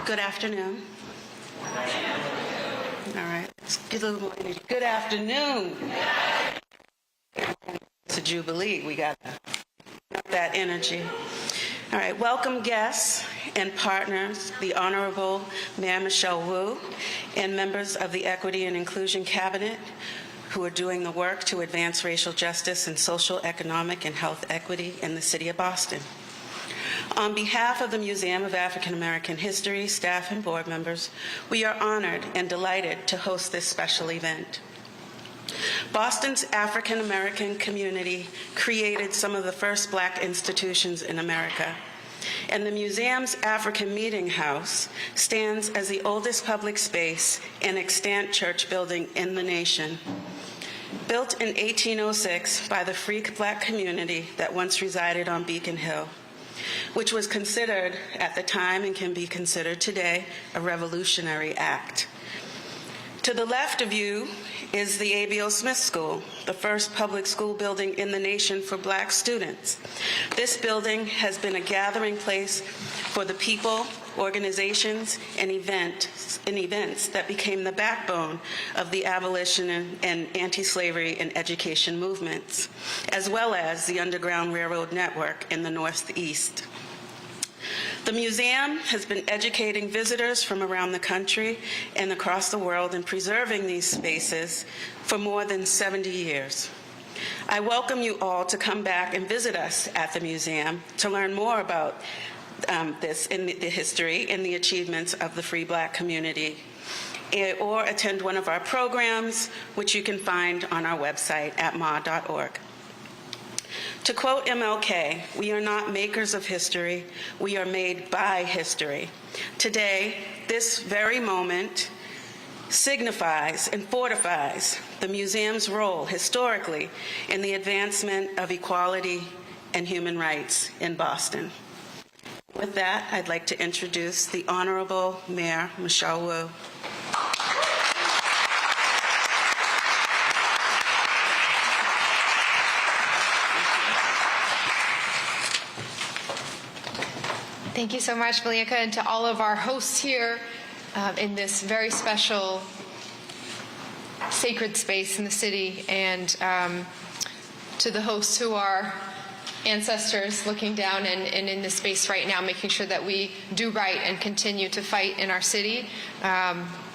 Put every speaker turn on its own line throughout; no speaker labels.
Good afternoon. All right, let's get a little more energy. Good afternoon. It's a jubilee. We got that energy. All right, welcome guests and partners, the Honorable Mayor Michelle Wu, and members of the Equity and Inclusion Cabinet who are doing the work to advance racial justice and social, economic, and health equity in the city of Boston. On behalf of the Museum of African American History, staff, and board members, we are honored and delighted to host this special event. Boston's African American community created some of the first Black institutions in America, and the museum's African Meeting House stands as the oldest public space and extant church building in the nation. Built in 1806 by the free Black community that once resided on Beacon Hill, which was considered at the time and can be considered today a revolutionary act. To the left of you is the A.B.O. Smith School, the first public school building in the nation for Black students. This building has been a gathering place for the people, organizations, and events that became the backbone of the abolition and anti-slavery and education movements, as well as the Underground Railroad network in the Northeast. The museum has been educating visitors from around the country and across the world and preserving these spaces for more than 70 years. I welcome you all to come back and visit us at the museum to learn more about this in the history and the achievements of the free Black community, or attend one of our programs, which you can find on our website at ma.org. To quote MLK, "We are not makers of history, we are made by history." Today, this very moment signifies and fortifies the museum's role historically in the advancement of equality and human rights in Boston. With that, I'd like to introduce the Honorable Mayor Michelle Wu.
Thank you so much, Malika, and to all of our hosts here in this very special sacred space in the city, and to the hosts who are ancestors looking down and in this space right now, making sure that we do right and continue to fight in our city.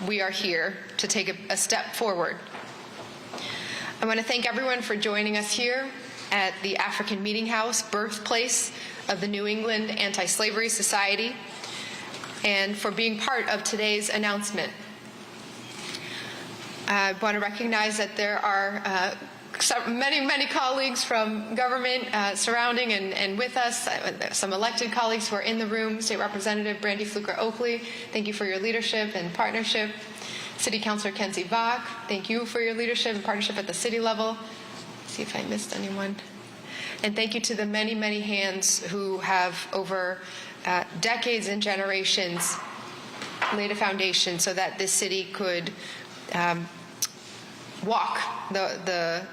We are here to take a step forward. I want to thank everyone for joining us here at the African Meeting House, birthplace of the New England Anti-Slavery Society, and for being part of today's announcement. I want to recognize that there are many colleagues from government surrounding and with us, some elected colleagues who are in the room. State Representative Brandy Fluker-Oakley, thank you for your leadership and partnership. City Councilor Kenzie Bach, thank you for your leadership and partnership at the city level. Let's see if I missed anyone. And thank you to the many hands who have, over decades and generations, laid a foundation so that this city could walk the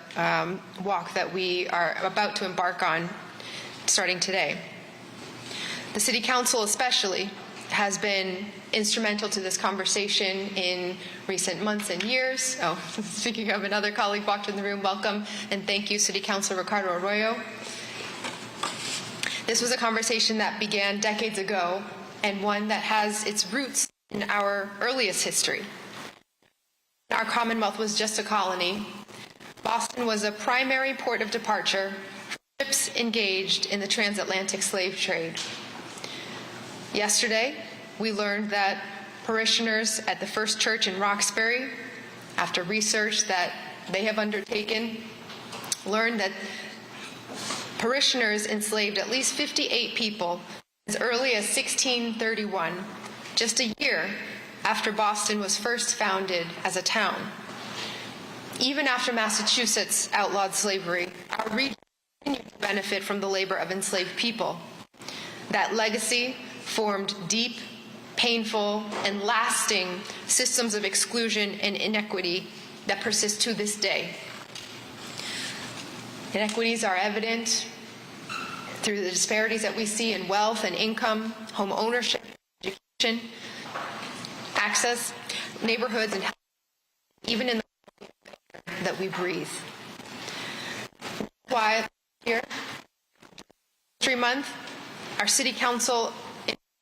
walk that we are about to embark on starting today. The City Council especially has been instrumental to this conversation in recent months and years. Oh, speaking of, another colleague walked in the room. Welcome, and thank you, City Councilor Ricardo Arroyo. This was a conversation that began decades ago, and one that has its roots in our earliest history. Our Commonwealth was just a colony. Boston was a primary port of departure for ships engaged in the transatlantic slave trade. Yesterday, we learned that parishioners at the First Church in Roxbury, after research that they have undertaken, learned that parishioners enslaved at least 58 people as early as 1631, just a year after Boston was first founded as a town. Even after Massachusetts outlawed slavery, our region continued to benefit from the labor of enslaved people. That legacy formed deep, painful, and lasting systems of exclusion and inequity that persist to this day. Inequities are evident through the disparities that we see in wealth and income, home ownership, education, access neighborhoods, and even in the air that we breathe. Why here, History Month, our City Council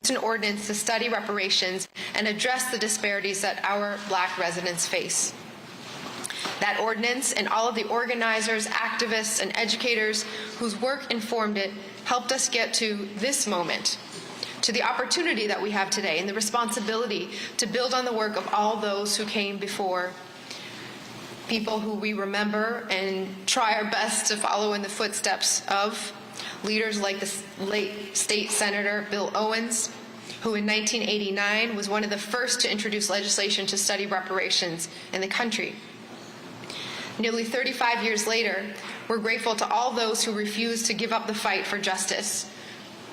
an ordinance to study reparations and address the disparities that our Black residents face. That ordinance and all of the organizers, activists, and educators whose work informed it helped us get to this moment, to the opportunity that we have today and the responsibility to build on the work of all those who came before, people who we remember and try our best to follow in the footsteps of, leaders like the late State Senator Bill Owens, who in 1989 was one of the first to introduce legislation to study reparations in the country. Nearly 35 years later, we're grateful to all those who refuse to give up the fight for justice,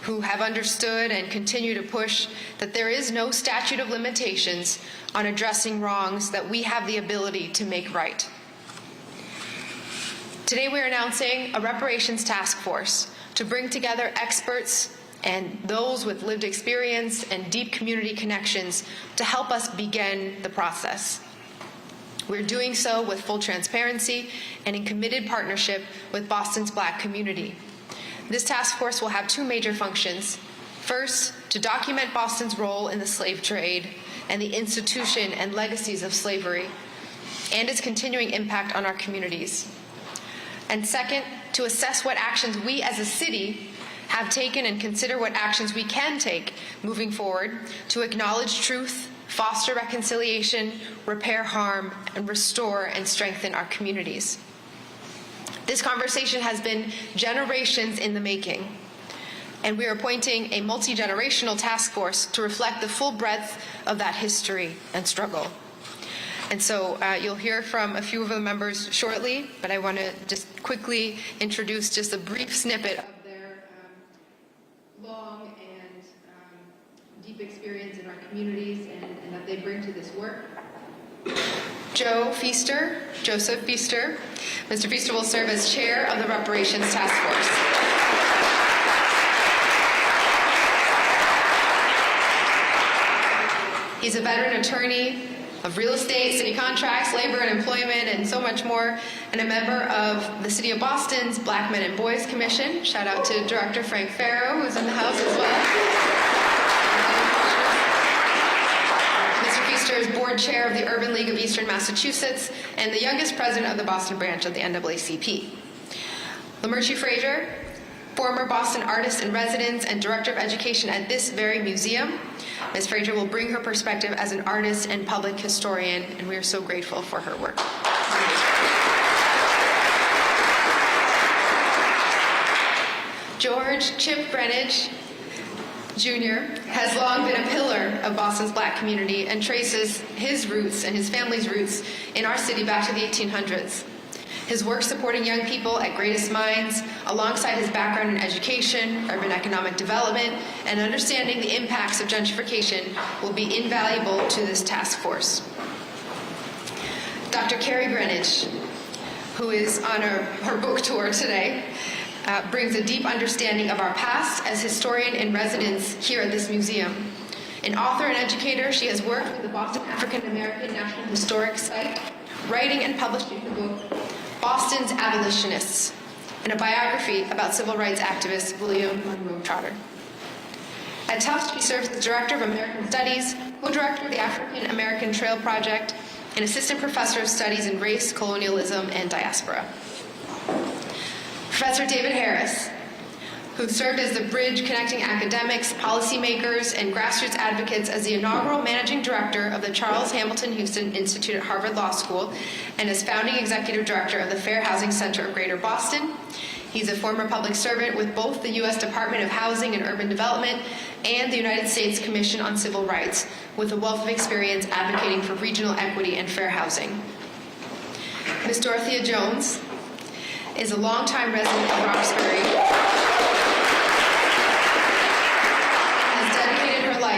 who have understood and continue to push that there is no statute of limitations on addressing wrongs that we have the ability to make right. Today we're announcing a Reparations Task Force to bring together experts and those with lived experience and deep community connections to help us begin the process. We're doing so with full transparency and in committed partnership with Boston's Black community. This task force will have two major functions. First, to document Boston's role in the slave trade and the institution and legacies of slavery, and its continuing impact on our communities. And second, to assess what actions we as a city have taken and consider what actions we can take moving forward to acknowledge truth, foster reconciliation, repair harm, and restore and strengthen our communities. This conversation has been generations in the making, and we are appointing a multi-generational task force to reflect the full breadth of that history and struggle. And so you'll hear from a few of the members shortly, but I want to just quickly introduce just a brief snippet of their long and deep experience in our communities and that they bring to this work. Joseph Feaster. Mr. Feaster will serve as chair of the Reparations Task Force. He's a veteran attorney of real estate, city contracts, labor and employment, and so much more, and a member of the City of Boston's Black Men and Boys Commission. Shout out to Director Frank Farrow, who's in the house as well. Mr. Feaster is board chair of the Urban League of Eastern Massachusetts and the youngest president of the Boston branch of the NAACP. Lamerche Frazier, former Boston artist in residence and director of education at this very museum. Ms. Frazier will bring her perspective as an artist and public historian, and we are so grateful for her work. George Chip Greenidge, Jr. has long been a pillar of Boston's Black community and traces his roots and his family's roots in our city back to the 1800s. His work supporting young people at Greatest Minds, alongside his background in education, urban economic development, and understanding the impacts of gentrification, will be invaluable to this task force. Dr. Carrie Greenidge, who is on her book tour today, brings a deep understanding of our past as historian in residence here at this museum. An author and educator, she has worked with the Boston African American National Historic Site, writing and publishing the book Boston's Abolitionists, and a biography about civil rights activist William Monroe Trotter. At Tufts, she serves as Director of American Studies, co-director of the African American Trail Project, and Assistant Professor of Studies in Race, Colonialism, and Diaspora. Professor David Harris, who served as the bridge connecting academics, policymakers, and grassroots advocates as the inaugural managing director of the Charles Hamilton Houston Institute at Harvard Law School, and as founding executive director of the Fair Housing Center of Greater Boston. He's a former public servant with both the U.S. Department of Housing and Urban Development and the United States Commission on Civil Rights, with a wealth of experience advocating for regional equity and fair housing. Ms. Dorothea Jones is a longtime resident of Roxbury,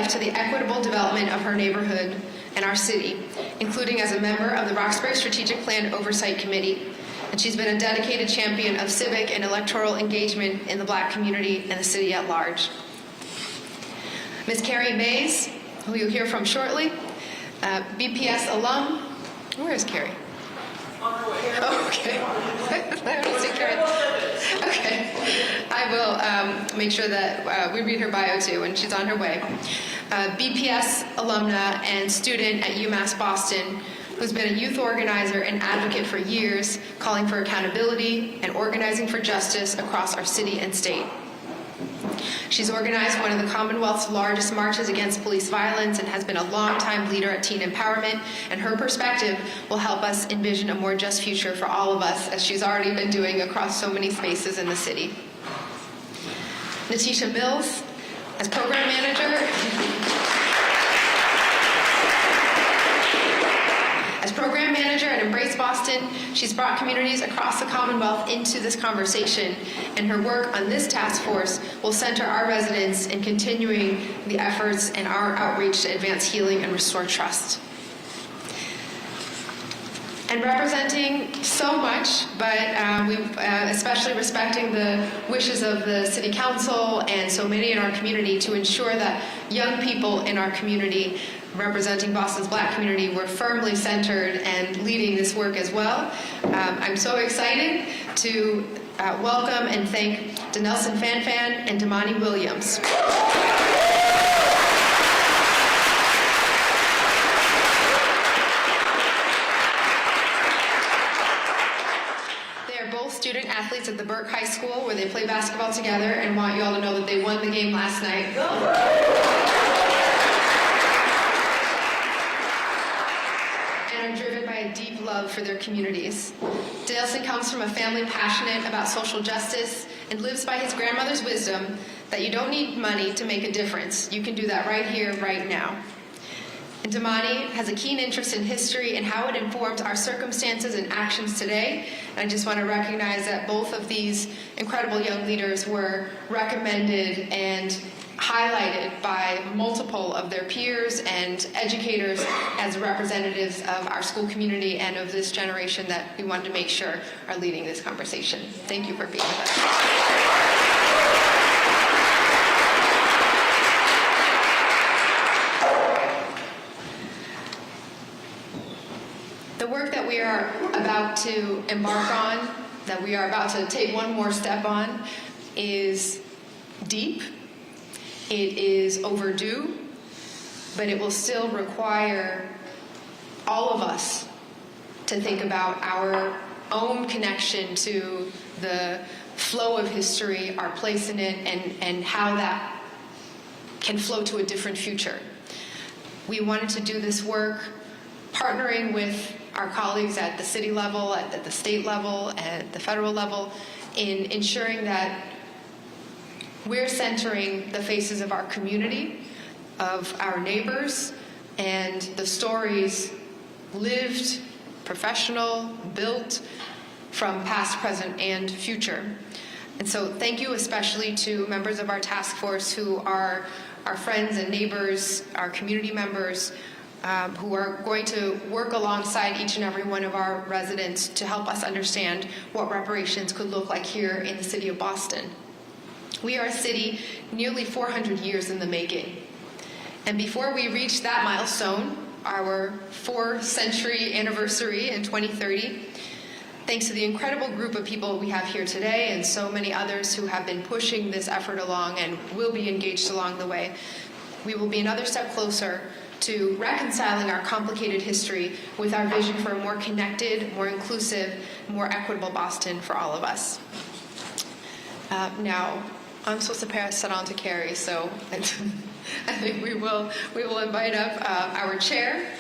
to the equitable development of her neighborhood and our city, including as a member of the Roxbury Strategic Plan Oversight Committee. And she's been a dedicated champion of civic and electoral engagement in the Black community and the city at large. Ms. Carrie Mays, who you'll hear from shortly, BPS alum. Where is Carrie? Oh, okay. I don't see Carrie. Okay. I will make sure that we read her bio too, and she's on her way. BPS alumna and student at UMass Boston, who's been a youth organizer and advocate for years, calling for accountability and organizing for justice across our city and state. She's organized one of the Commonwealth's largest marches against police violence and has been a longtime leader at teen empowerment, and her perspective will help us envision a more just future for all of us, as she's already been doing across so many spaces in the city. Natisha Mills, as program manager, at Embrace Boston, she's brought communities across the Commonwealth into this conversation, and her work on this task force will center our residents in continuing the efforts and our outreach to advance healing and restore trust. And representing so much, but especially respecting the wishes of the City Council and so many in our community to ensure that young people in our community representing Boston's Black community were firmly centered and leading this work as well. I'm so excited to welcome and thank Denelson Fanfan and Damani Williams. Student athletes at the Burke High School, where they play basketball together, and want you all to know that they won the game last night. And are driven by a deep love for their communities. Denelson comes from a family passionate about social justice and lives by his grandmother's wisdom that you don't need money to make a difference. You can do that right here, right now. And Damani has a keen interest in history and how it informs our circumstances and actions today. And I just want to recognize that both of these incredible young leaders were recommended and highlighted by multiple of their peers and educators as representatives of our school community and of this generation that we wanted to make sure are leading this conversation. Thank you for being with us. The work that we are about to embark on, that we are about to take one more step on, is deep, it is overdue, but it will still require all of us to think about our own connection to the flow of history, our place in it, and how that can flow to a different future. We wanted to do this work partnering with our colleagues at the city level, at the state level, at the federal level, in ensuring that we're centering the faces of our community, of our neighbors, and the stories lived, professional, built from past, present, and future. And so thank you especially to members of our task force who are our friends and neighbors, our community members, who are going to work alongside each and every one of our residents to help us understand what reparations could look like here in the city of Boston. We are a city nearly 400 years in the making. And before we reach that milestone, our 4th-century anniversary in 2030, thanks to the incredible group of people we have here today and so many others who have been pushing this effort along and will be engaged along the way, we will be another step closer to reconciling our complicated history with our vision for a more connected, more inclusive, more equitable Boston for all of us. Now, I'm supposed to pass it on to Carrie, so I think we will invite up our chair,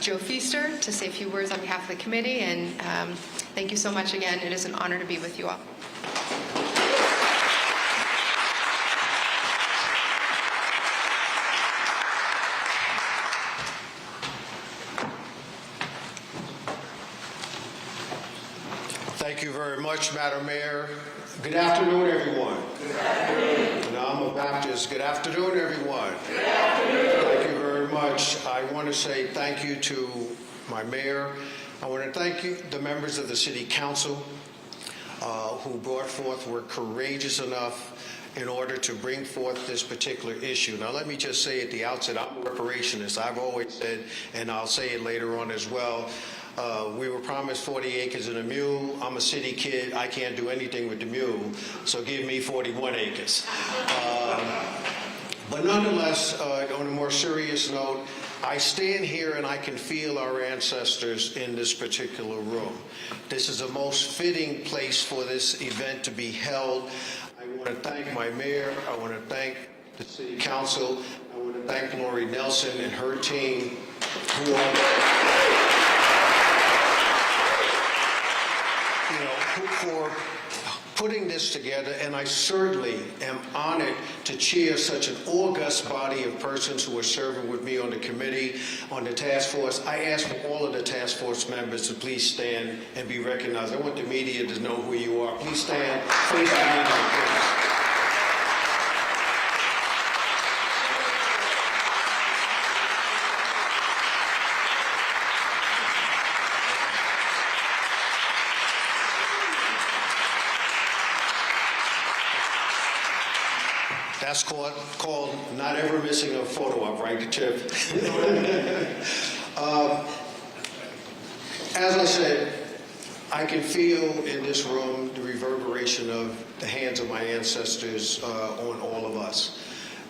Joe Feaster, to say a few words on behalf of the committee, and thank you so much again. It is an honor to be with you all.
Thank you very much, Madam Mayor. Good afternoon, everyone. Good afternoon. Now I'm a Baptist. Good afternoon, everyone. Good afternoon. Thank you very much. I want to say thank you to my mayor. I want to thank you, the members of the City Council who brought forth, were courageous enough in order to bring forth this particular issue. Now, let me just say at the outset, I'm a reparationist. I've always said, and I'll say it later on as well, we were promised 40 acres and a mule. I'm a city kid. I can't do anything with the mule, so give me 41 acres. But nonetheless, on a more serious note, I stand here and I can feel our ancestors in this particular room. This is the most fitting place for this event to be held. I want to thank my mayor. I want to thank the city council. I want to thank Lori Nelson and her team who for putting this together, and I certainly am honored to chair such an august body of persons who are serving with me on the committee, on the task force. I ask for all of the task force members to please stand and be recognized. I want the media to know who you are. Please stand, face the media, please. That's called not ever missing a photo op, right, Chip? As I said, I can feel in this room the reverberation of the hands of my ancestors on all of us.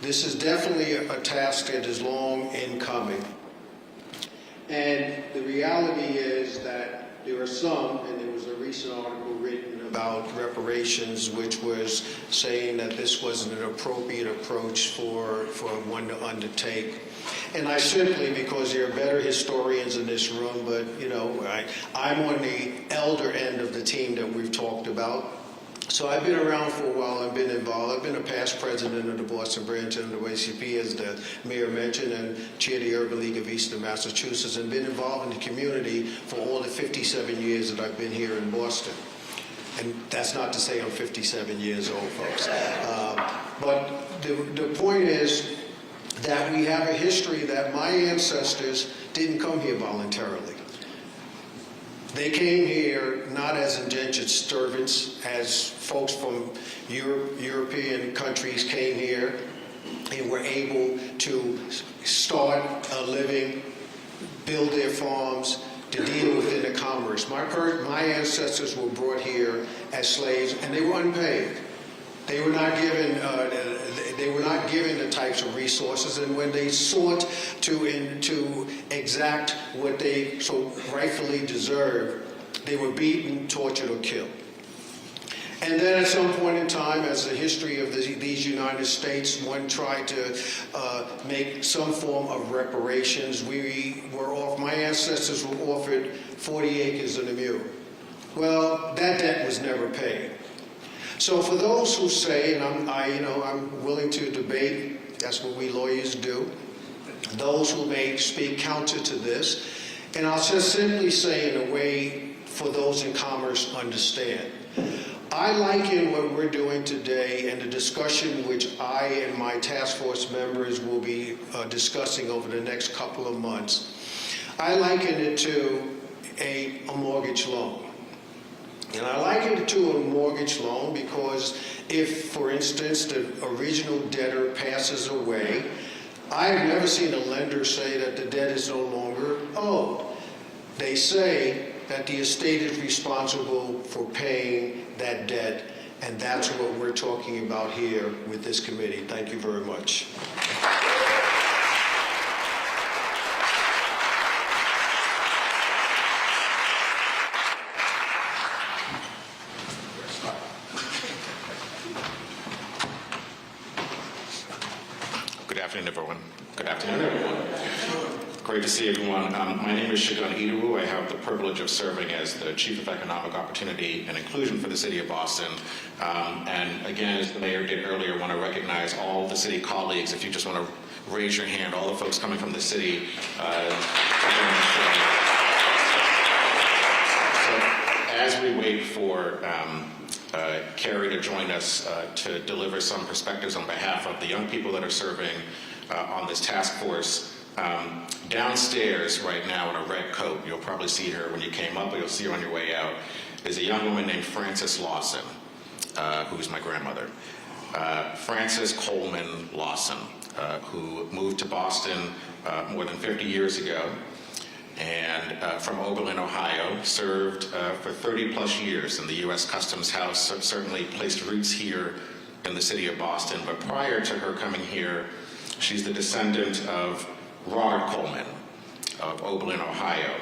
This is definitely a task that is long in coming. And the reality is that there are some, and there was a recent article written about reparations, which was saying that this wasn't an appropriate approach for one to undertake. And I simply, because there are better historians in this room, but I'm on the elder end of the team that we've talked about. So I've been around for a while. I've been involved. I've been a past president of the Boston branch of the NAACP, as the mayor mentioned, and chair the Urban League of Eastern Massachusetts, and been involved in the community for all the 57 years that I've been here in Boston. And that's not to say I'm 57 years old, folks. But the point is that we have a history that my ancestors didn't come here voluntarily. They came here not as indentured servants, as folks from European countries came here and were able to start a living, build their farms, to deal within the commerce. My ancestors were brought here as slaves, and they were unpaid. They were not given. They were not given the types of resources, and when they sought to exact what they so rightfully deserved, they were beaten, tortured, or killed. And then at some point in time, as the history of these United States, one tried to make some form of reparations. My ancestors were offered 40 acres and a mule. Well, that debt was never paid. So for those who say, and I'm willing to debate, that's what we lawyers do, those who may speak counter to this, and I'll just simply say in a way for those in commerce understand. I liken what we're doing today and the discussion which I and my task force members will be discussing over the next couple of months. I liken it to a mortgage loan. And I liken it to a mortgage loan because if, for instance, the original debtor passes away, I've never seen a lender say that the debt is no longer owed. They say that the estate is responsible for paying that debt, and that's what we're talking about here with this committee. Thank you very much.
Good afternoon, everyone. Good afternoon, everyone. Great to see everyone. My name is Shagun Idaru. I have the privilege of serving as the Chief of Economic Opportunity and Inclusion for the City of Boston. And again, as the mayor did earlier, I want to recognize all the city colleagues. If you just want to raise your hand, all the folks coming from the city. So as we wait for Carrie to join us to deliver some perspectives on behalf of the young people that are serving on this task force, downstairs right now in a red coat, you'll probably see her when you came up, or you'll see her on your way out, is a young woman named Frances Lawson, who's my grandmother. Frances Coleman Lawson, who moved to Boston more than 50 years ago, and from Oberlin, Ohio, served for 30-plus years in the U.S. Customs House, certainly placed roots here in the city of Boston. But prior to her coming here, she's the descendant of Robert Coleman of Oberlin, Ohio,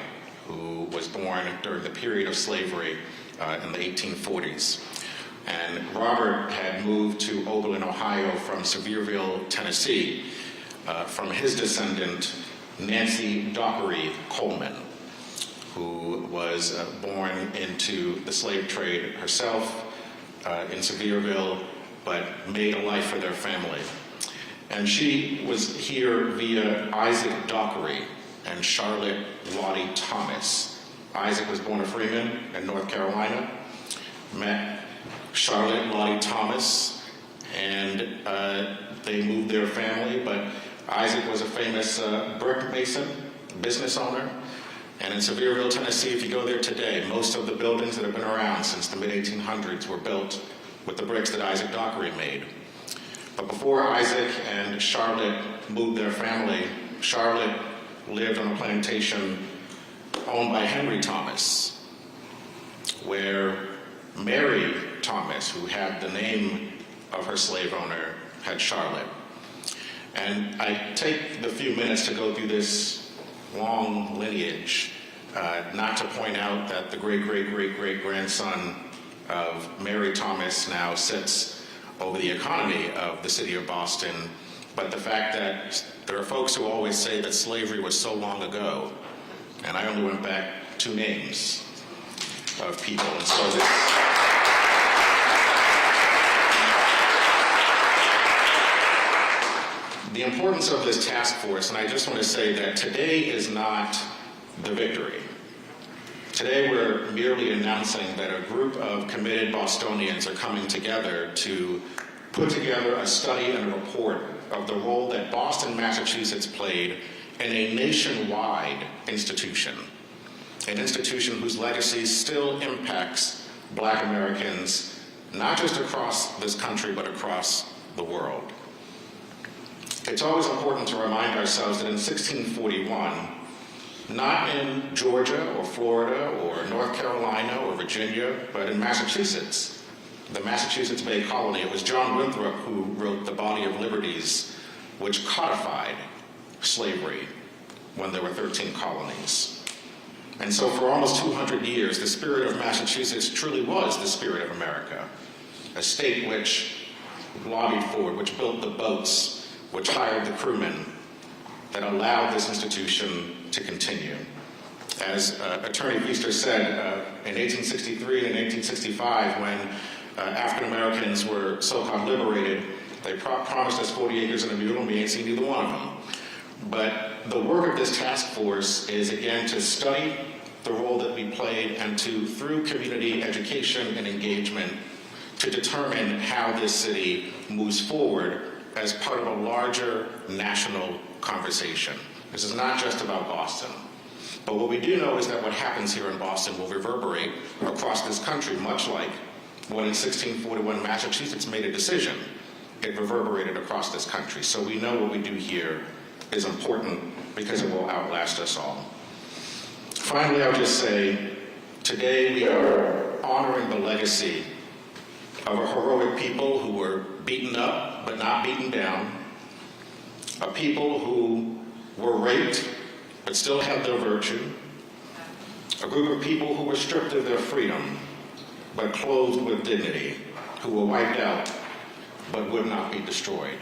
who was born during the period of slavery in the 1840s. And Robert had moved to Oberlin, Ohio from Cervera, Tennessee, from his descendant, Nancy Dockery Coleman, who was born into the slave trade herself in Cervera, but made a life for their family. And she was here via Isaac Dockery and Charlotte Lottie Thomas. Isaac was born a freeman in North Carolina, met Charlotte Lottie Thomas, and they moved their family, but Isaac was a famous brick mason, business owner, and in Cervera, Tennessee, if you go there today, most of the buildings that have been around since the mid-1800s were built with the bricks that Isaac Dockery made. But before Isaac and Charlotte moved their family, Charlotte lived on a plantation owned by Henry Thomas, where Mary Thomas, who had the name of her slave owner, had Charlotte. And I take the few minutes to go through this long lineage, not to point out that the great-great-great-great-grandson of Mary Thomas now sits over the economy of the city of Boston, but the fact that there are folks who always say that slavery was so long ago, and I only went back 2 names of people, and so the importance of this task force, and I just want to say that today is not the victory. Today we're merely announcing that a group of committed Bostonians are coming together to put together a study and a report of the role that Boston, Massachusetts played in a nationwide institution, an institution whose legacy still impacts Black Americans, not just across this country, but across the world. It's always important to remind ourselves that in 1641, not in Georgia or Florida or North Carolina or Virginia, but in Massachusetts, the Massachusetts Bay Colony, it was John Winthrop who wrote the Body of Liberties, which codified slavery when there were 13 colonies. And so for almost 200 years, the spirit of Massachusetts truly was the spirit of America, a state which lobbied for, which built the boats, which hired the crewmen, that allowed this institution to continue. As Attorney Feaster said, in 1863 and 1865, when African Americans were so-called liberated, they promised us 40 acres and a mule, and we ain't seen either one of them. But the work of this task force is, again, to study the role that we played and to, through community education and engagement, to determine how this city moves forward as part of a larger national conversation. This is not just about Boston. But what we do know is that what happens here in Boston will reverberate across this country, much like when in 1641 Massachusetts made a decision, it reverberated across this country. So we know what we do here is important because it will outlast us all. Finally, I'll just say, today we are honoring the legacy of a heroic people who were beaten up but not beaten down, a people who were raped but still had their virtue, a group of people who were stripped of their freedom but clothed with dignity, who were wiped out but would not be destroyed.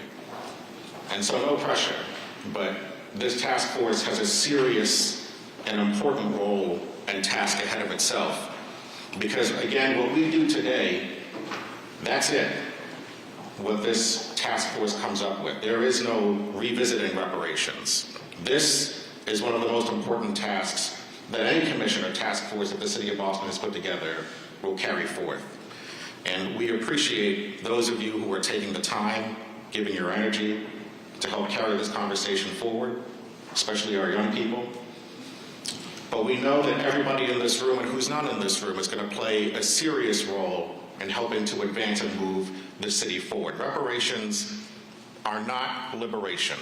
And so no pressure, but this task force has a serious and important role and task ahead of itself. Because again, what we do today, that's it, what this task force comes up with. There is no revisiting reparations. This is one of the most important tasks that any commission or task force that the city of Boston has put together will carry forth. And we appreciate those of you who are taking the time, giving your energy to help carry this conversation forward, especially our young people. But we know that everybody in this room and who's not in this room is going to play a serious role in helping to advance and move this city forward. Reparations are not liberation.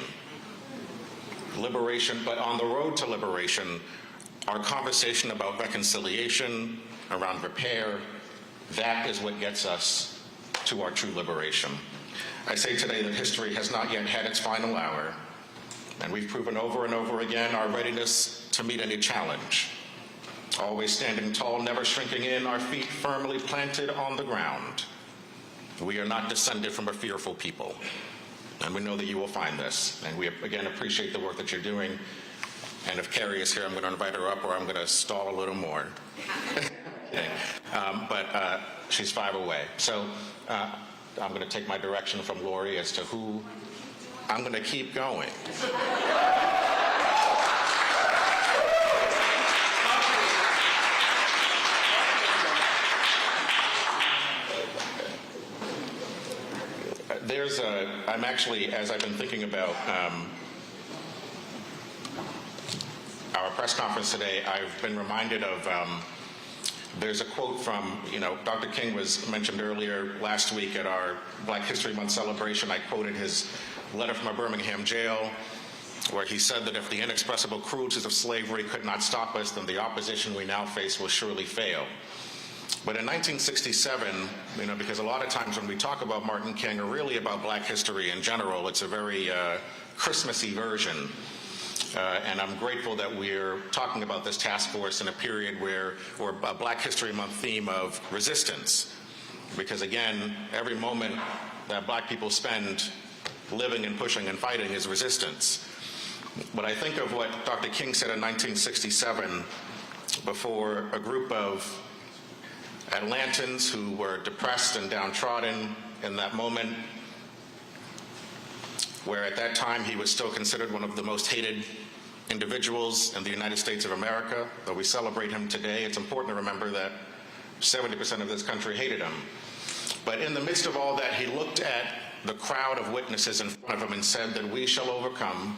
But on the road to liberation, our conversation about reconciliation, around repair, that is what gets us to our true liberation. I say today that history has not yet had its final hour, and we've proven over and over again our readiness to meet any challenge. Always standing tall, never shrinking in, our feet firmly planted on the ground. We are not descended from a fearful people, and we know that you will find this. And we, again, appreciate the work that you're doing. And if Carrie is here, I'm going to invite her up, or I'm going to stall a little more. Okay. But she's 5 away. So I'm going to take my direction from Lori as to who I'm going to keep going. I'm actually, as I've been thinking about our press conference today, I've been reminded of, there's a quote from, Dr. King was mentioned earlier last week at our Black History Month celebration. I quoted his letter from a Birmingham jail where he said that if the inexpressible cruelties of slavery could not stop us, then the opposition we now face will surely fail. But in 1967, because a lot of times when we talk about Martin King or really about Black history in general, it's a very Christmassy version. And I'm grateful that we're talking about this task force in a period or a Black History Month theme of resistance. Because again, every moment that Black people spend living and pushing and fighting is resistance. But I think of what Dr. King said in 1967 before a group of Atlantans who were depressed and downtrodden in that moment, where at that time he was still considered one of the most hated individuals in the United States of America. Though we celebrate him today, it's important to remember that 70% of this country hated him. But in the midst of all that, he looked at the crowd of witnesses in front of him and said that we shall overcome.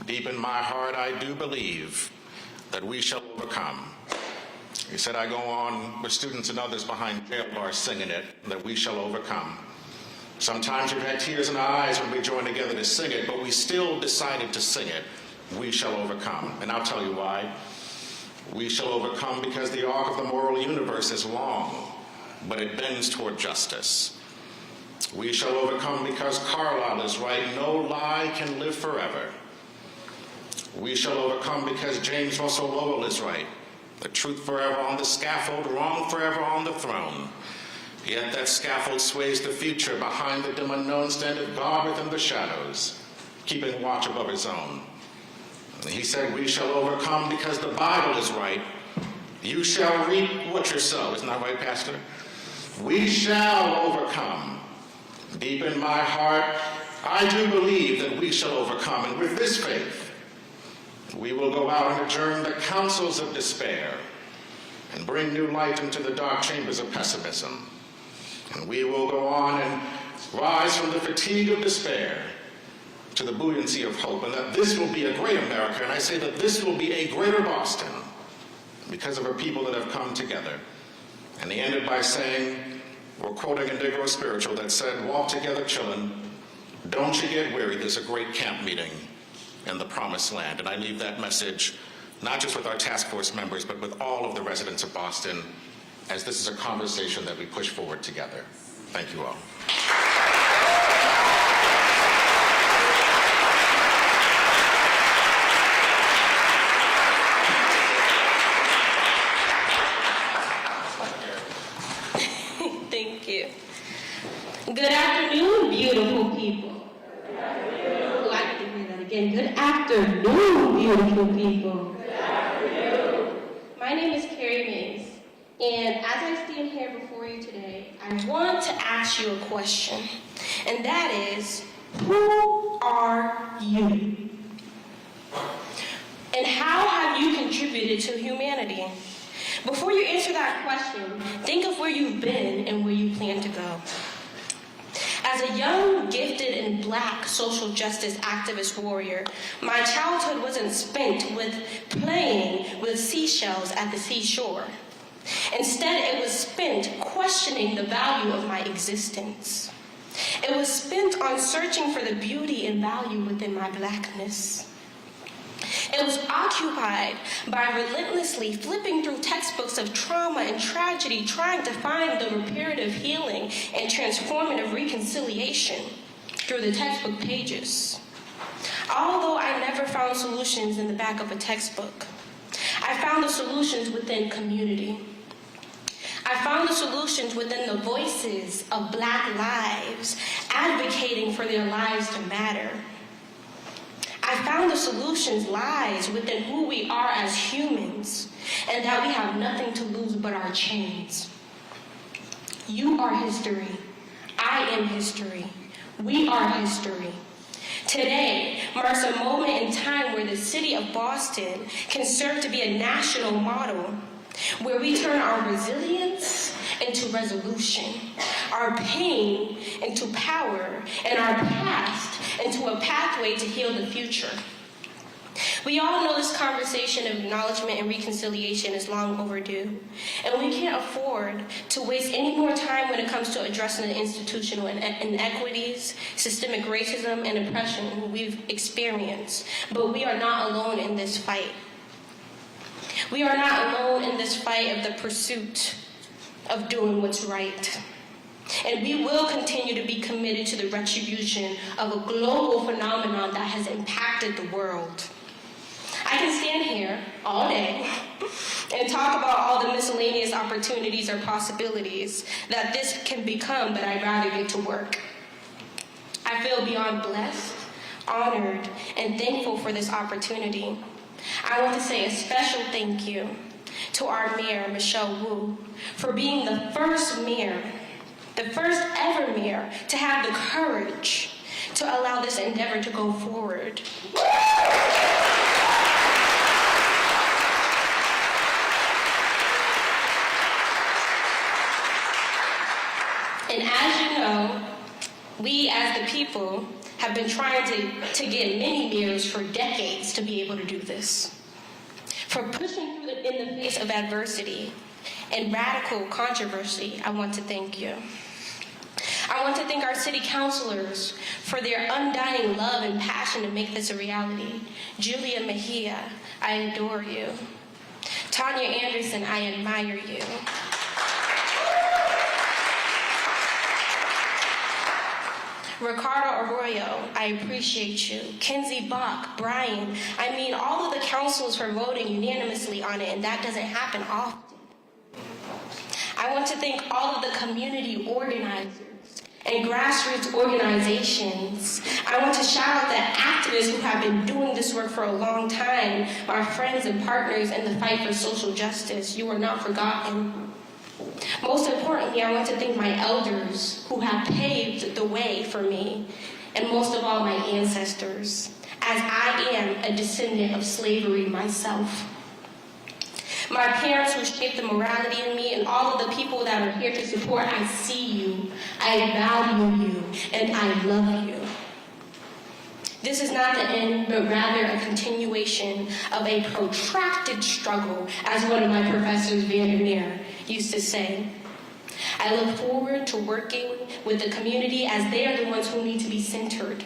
Deep in my heart, I do believe that we shall overcome. He said, I go on with students and others behind jail bars singing it, that we shall overcome. Sometimes we've had tears in our eyes when we joined together to sing it, but we still decided to sing it, we shall overcome. And I'll tell you why. We shall overcome because the arc of the moral universe is long, but it bends toward justice. We shall overcome because Carlyle is right, no lie can live forever. We shall overcome because James Russell Lowell is right. The truth forever on the scaffold, wrong forever on the throne. Yet that scaffold sways the future. Behind the dim unknown standeth God within the shadows, keeping watch above his own. And he said, we shall overcome because the Bible is right. You shall reap what you sow. Isn't that right, Pastor? We shall overcome. Deep in my heart, I do believe that we shall overcome. And with this faith, we will go out and adjourn the councils of despair and bring new light into the dark chambers of pessimism. And we will go on and rise from the fatigue of despair to the buoyancy of hope, and that this will be a great America, and I say that this will be a greater Boston because of our people that have come together. And he ended by saying, we're quoting a Negro spiritual that said, walk together, chillin', don't you get weary, there's a great camp meeting in the promised land. And I leave that message not just with our task force members, but with all of the residents of Boston, as this is a conversation that we push forward together. Thank you all.
Thank you. Good afternoon, beautiful people. Oh, I have to hear that again. Good afternoon, beautiful people. Good afternoon. My name is Carrie Mays, and as I stand here before you today, I want to ask you a question, and that is, who are you? And how have you contributed to humanity? Before you answer that question, think of where you've been and where you plan to go. As a young, gifted, and Black social justice activist warrior, my childhood wasn't spent with playing with seashells at the seashore. Instead, it was spent questioning the value of my existence. It was spent on searching for the beauty and value within my Blackness. It was occupied by relentlessly flipping through textbooks of trauma and tragedy, trying to find the reparative healing and transformative reconciliation through the textbook pages. Although I never found solutions in the back of a textbook, I found the solutions within community. I found the solutions within the voices of Black lives advocating for their lives to matter. I found the solutions lies within who we are as humans, and that we have nothing to lose but our chains. You are history. I am history. We are history. Today marks a moment in time where the city of Boston can serve to be a national model, where we turn our resilience into resolution, our pain into power, and our past into a pathway to heal the future. We all know this conversation of acknowledgement and reconciliation is long overdue, and we can't afford to waste any more time when it comes to addressing the institutional inequities, systemic racism, and oppression we've experienced. But we are not alone in this fight. We are not alone in this fight of the pursuit of doing what's right. And we will continue to be committed to the retribution of a global phenomenon that has impacted the world. I can stand here all day and talk about all the miscellaneous opportunities or possibilities that this can become, but I'd rather get to work. I feel beyond blessed, honored, and thankful for this opportunity. I want to say a special thank you to our mayor, Michelle Wu, for being the first mayor, the first ever mayor to have the courage to allow this endeavor to go forward. And as you know, we as the people have been trying to get many mayors for decades to be able to do this. For pushing through in the face of adversity and radical controversy, I want to thank you. I want to thank our city councilors for their undying love and passion to make this a reality. Julia Mejia, I adore you. Tanya Anderson, I admire you. Ricardo Arroyo, I appreciate you. Kenzie Bach, Brian, I mean all of the councils for voting unanimously on it, and that doesn't happen often. I want to thank all of the community organizers and grassroots organizations. I want to shout out the activists who have been doing this work for a long time, my friends and partners in the fight for social justice. You are not forgotten. Most importantly, I want to thank my elders who have paved the way for me, and most of all, my ancestors, as I am a descendant of slavery myself. My parents who shaped the morality in me, and all of the people that are here to support, I see you, I value you, and I love you. This is not the end, but rather a continuation of a protracted struggle, as one of my professors, Vandermeer, used to say. I look forward to working with the community as they are the ones who need to be centered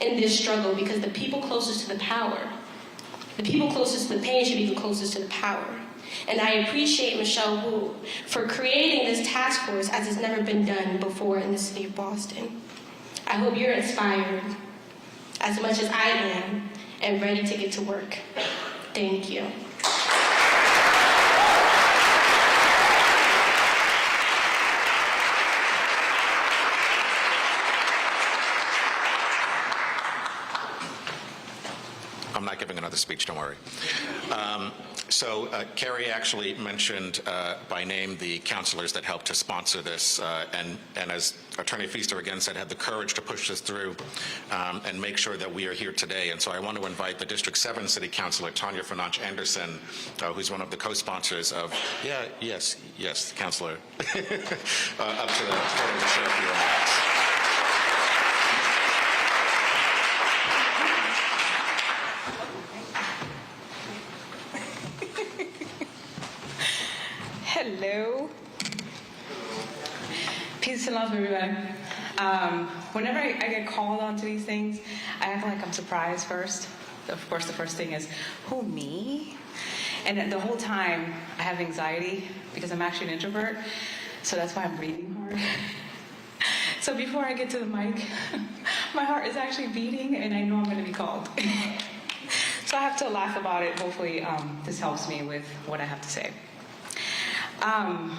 in this struggle, because the people closest to the power, the people closest to the pain should be the closest to the power. And I appreciate Michelle Wu for creating this task force as it's never been done before in the city of Boston. I hope you're inspired as much as I am and ready to get to work. Thank you.
I'm not giving another speech, don't worry. Carrie actually mentioned by name the counselors that helped to sponsor this, and as Attorney Feaster again said, had the courage to push this through and make sure that we are here today. And so I want to invite the District 7 City Councilor, Tanya Fernanch Anderson, who's one of the co-sponsors of, yes, Councilor, up to the podium to share a few remarks.
Hello. Peace and love, everybody. Whenever I get called onto these things, I act like I'm surprised first. Of course, the first thing is, who, me? And the whole time, I have anxiety because I'm actually an introvert, so that's why I'm breathing hard. So before I get to the mic, my heart is actually beating, and I know I'm going to be called. So I have to laugh about it. Hopefully, this helps me with what I have to say. I'm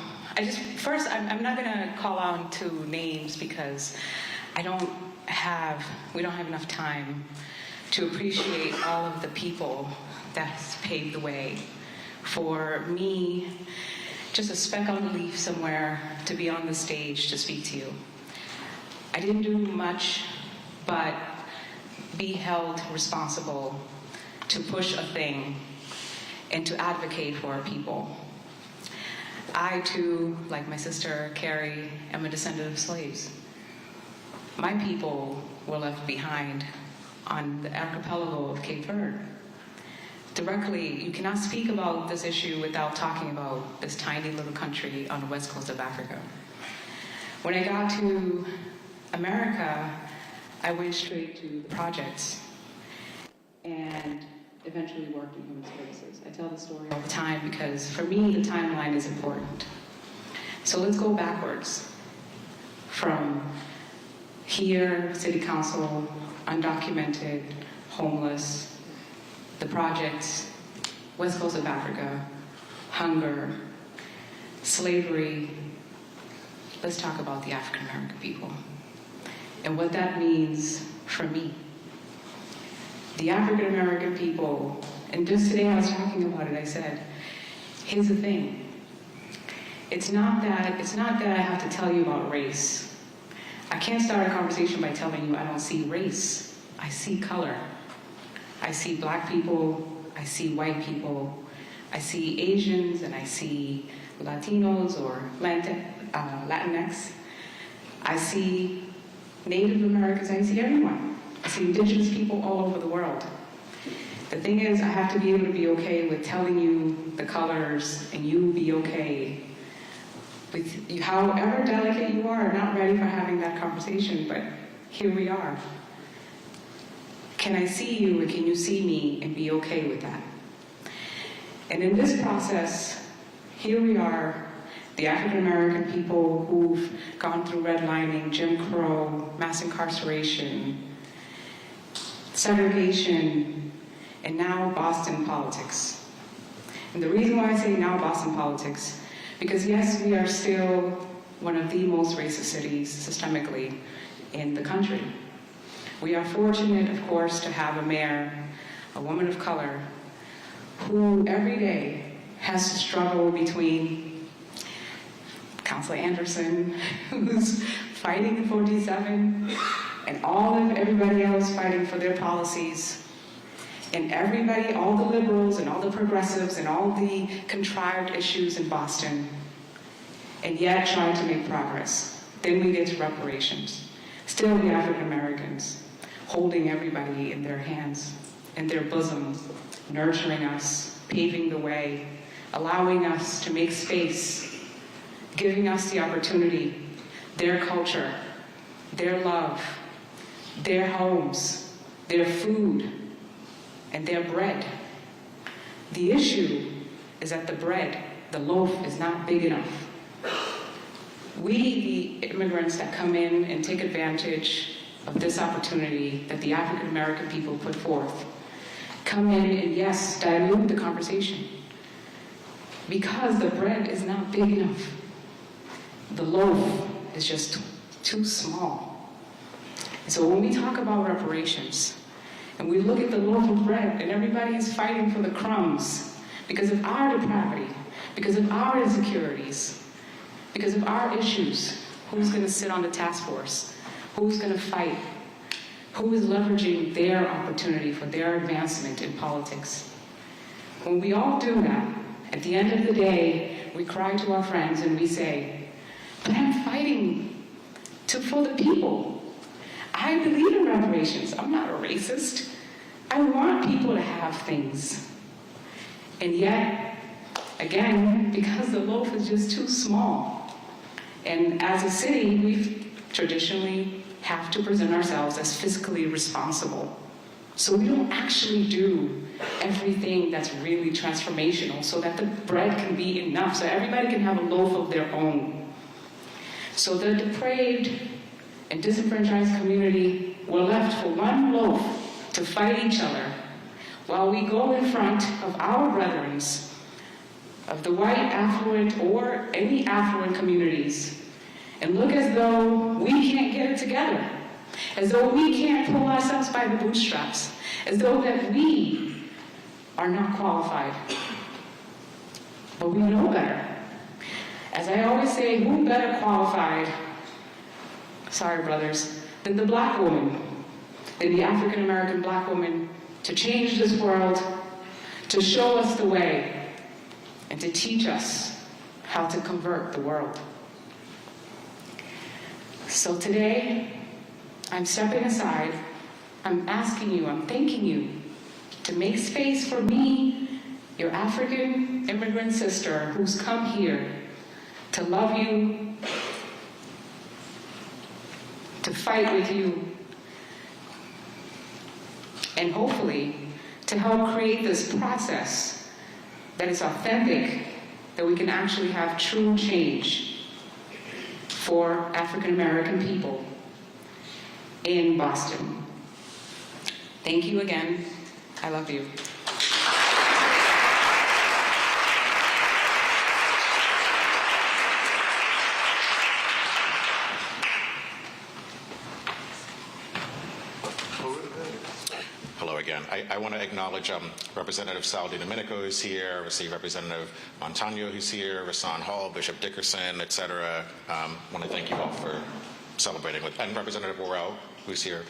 not going to call on to names because we don't have enough time to appreciate all of the people that's paved the way for me, just a speck on the leaf somewhere, to be on the stage to speak to you. I didn't do much but be held responsible to push a thing and to advocate for our people. I, too, like my sister Carrie, am a descendant of slaves. My people were left behind on the archipelago of Cape Verde. Directly, you cannot speak about this issue without talking about this tiny little country on the west coast of Africa. When I got to America, I went straight to the projects and eventually worked in human services. I tell the story all the time because for me, the timeline is important. So let's go backwards. From here, city council, undocumented, homeless, the projects, west coast of Africa, hunger, slavery. Let's talk about the African American people and what that means for me. The African American people, and just today I was talking about it, I said, here's the thing. It's not that I have to tell you about race. I can't start a conversation by telling you I don't see race. I see color. I see black people, I see white people, I see Asians, and I see Latinos or Latinx. I see Native Americans, I see everyone. I see indigenous people all over the world. The thing is, I have to be able to be okay with telling you the colors and you be okay with you, however delicate you are, not ready for having that conversation, but here we are. Can I see you and can you see me and be okay with that? And in this process, here we are, the African American people who've gone through redlining, Jim Crow, mass incarceration, segregation, and now Boston politics. And the reason why I say now Boston politics, because yes, we are still one of the most racist cities systemically in the country. We are fortunate, of course, to have a mayor, a woman of color, who every day has to struggle between Councilor Anderson, who's fighting for D7, and all of everybody else fighting for their policies, and everybody, all the liberals and all the progressives and all the contrived issues in Boston, and yet trying to make progress. Then we get to reparations. Still the African Americans holding everybody in their hands, in their bosoms, nurturing us, paving the way, allowing us to make space, giving us the opportunity, their culture, their love, their homes, their food, and their bread. The issue is that the bread, the loaf, is not big enough. We, the immigrants that come in and take advantage of this opportunity that the African American people put forth, come in and yes, dilute the conversation. Because the bread is not big enough. The loaf is just too small. So when we talk about reparations, and we look at the loaf of bread, and everybody is fighting for the crumbs because of our depravity, because of our insecurities, because of our issues. Who's going to sit on the task force? Who's going to fight? Who is leveraging their opportunity for their advancement in politics? When we all do that, at the end of the day, we cry to our friends and we say, but I'm fighting for the people. I believe in reparations. I'm not a racist. I want people to have things. And yet, Again, because the loaf is just too small. And as a city, we traditionally have to present ourselves as fiscally responsible. So we don't actually do everything that's really transformational so that the bread can be enough, so everybody can have a loaf of their own. So the depraved and disenfranchised community were left for one loaf to fight each other while we go in front of our brethren of the white, affluent, or any affluent communities and look as though we can't get it together, as though we can't pull ourselves by the bootstraps, as though that we are not qualified. But we know better. As I always say, who better qualified, sorry brothers, than the black woman, than the African American black woman, to change this world, to show us the way, and to teach us how to convert the world. So today, I'm stepping aside, I'm asking you, I'm thanking you to make space for me, your African immigrant sister who's come here to love you, to fight with you, and hopefully to help create this process that is authentic, that we can actually have true change for African American people in Boston. Thank you again. I love you.
Hello again. I want to acknowledge Representative Saldi Domenico who's here, I see Representative Montano who's here, Rasan Hall, Bishop Dickerson, etc. I want to thank you all for celebrating with, and Representative Worrell who's here.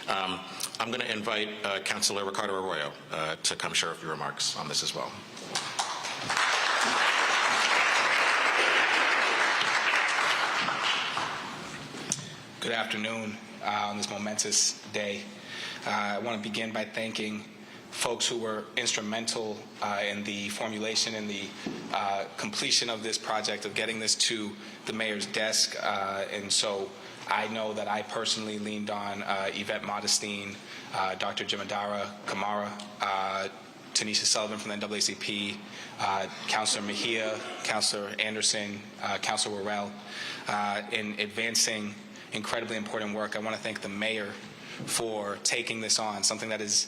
I'm going to invite Councilor Ricardo Arroyo to come share a few remarks on this as well.
Good afternoon on this momentous day. I want to begin by thanking folks who were instrumental in the formulation and the completion of this project, of getting this to the mayor's desk. And so I know that I personally leaned on Yvette Modestine, Dr. Jimadara Kamara, Tanisha Sullivan from the NAACP, Councilor Mejia, Councilor Anderson, Councilor Worrell, in advancing incredibly important work. I want to thank the mayor for taking this on, something that is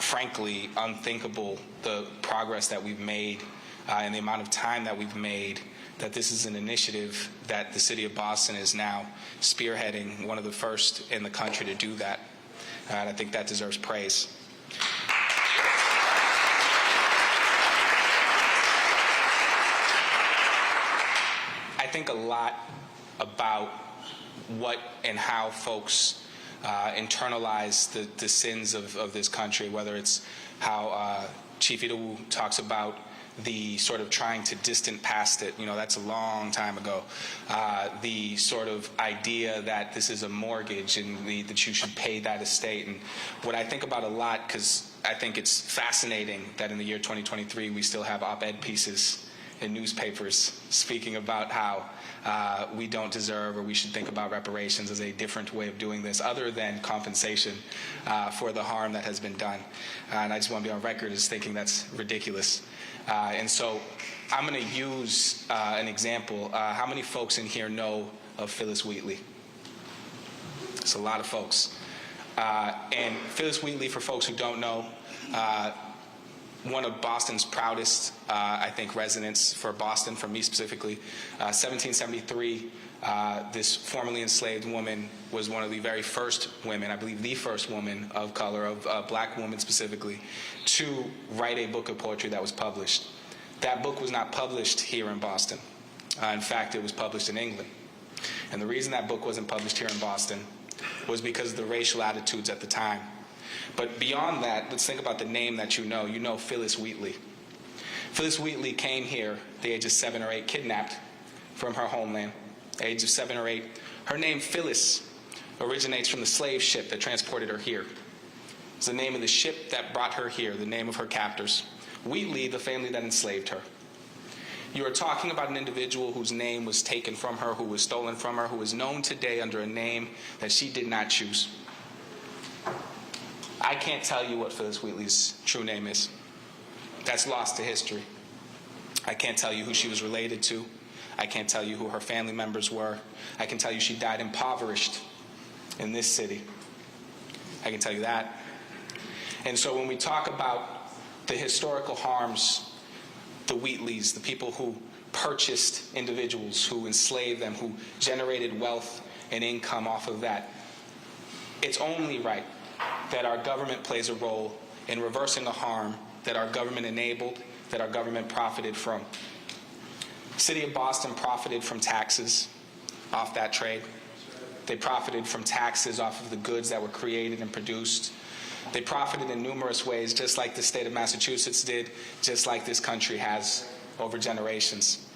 frankly unthinkable, the progress that we've made and the amount of time that we've made, that this is an initiative that the city of Boston is now spearheading, one of the first in the country to do that. And I think that deserves praise. I think a lot about what and how folks internalize the sins of this country, whether it's how Chief Idowu talks about the sort of trying to distance past it, that's a long time ago, the sort of idea that this is a mortgage and that you should pay that estate. And what I think about a lot, because I think it's fascinating that in the year 2023 we still have op-ed pieces in newspapers speaking about how we don't deserve, or we should think about reparations as a different way of doing this other than compensation for the harm that has been done. And I just want to be on record as thinking that's ridiculous. And so I'm going to use an example. How many folks in here know of Phyllis Wheatley? It's a lot of folks. And Phyllis Wheatley, for folks who don't know, one of Boston's proudest, I think, residents for Boston, for me specifically. 1773, this formerly enslaved woman was one of the very first women, I believe the first woman of color, of black woman specifically, to write a book of poetry that was published. That book was not published here in Boston. In fact, it was published in England. And the reason that book wasn't published here in Boston was because of the racial attitudes at the time. But beyond that, let's think about the name that you know. You know Phyllis Wheatley. Phyllis Wheatley came here at the age of 7 or 8, kidnapped from her homeland, at the age of 7 or 8. Her name, Phyllis, originates from the slave ship that transported her here. It's the name of the ship that brought her here. The name of her captors Wheatley, the family that enslaved her. You are talking about an individual whose name was taken from her, who was stolen from her, who is known today under a name that she did not choose. I can't tell you what Phyllis Wheatley's true name is. That's lost to history. I can't tell you who she was related to. I can't tell you who her family members were. I can tell you she died impoverished in this city. I can tell you that. And so when we talk about the historical harms, the Wheatleys, the people who purchased individuals, who enslaved them, who generated wealth and income off of that, it's only right that our government plays a role in reversing the harm that our government enabled, that our government profited from. The city of Boston profited from taxes off that trade. They profited from taxes off of the goods that were created and produced. They profited in numerous ways, just like the state of Massachusetts did, just like this country has over generations.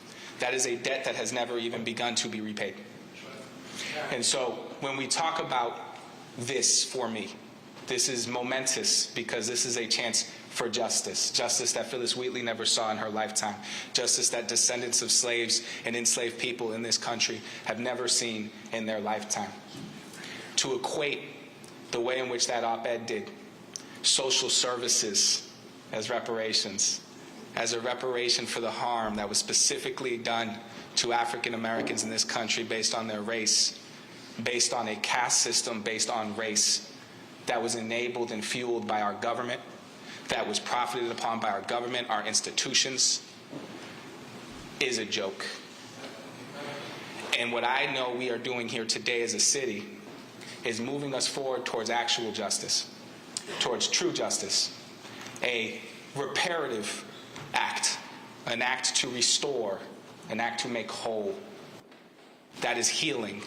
That is a debt that has never even begun to be repaid. And so when we talk about this, for me, this is momentous because this is a chance for justice. Justice that Phyllis Wheatley never saw in her lifetime. Justice that descendants of slaves and enslaved people in this country have never seen in their lifetime. To equate the way in which that op-ed did social services as reparations, as a reparation for the harm that was specifically done to African Americans in this country based on their race, based on a caste system based on race, that was enabled and fueled by our government, that was profited upon by our government, our institutions, is a joke. And what I know we are doing here today as a city is moving us forward towards actual justice, towards true justice, a reparative act, an act to restore, an act to make whole, that is healing,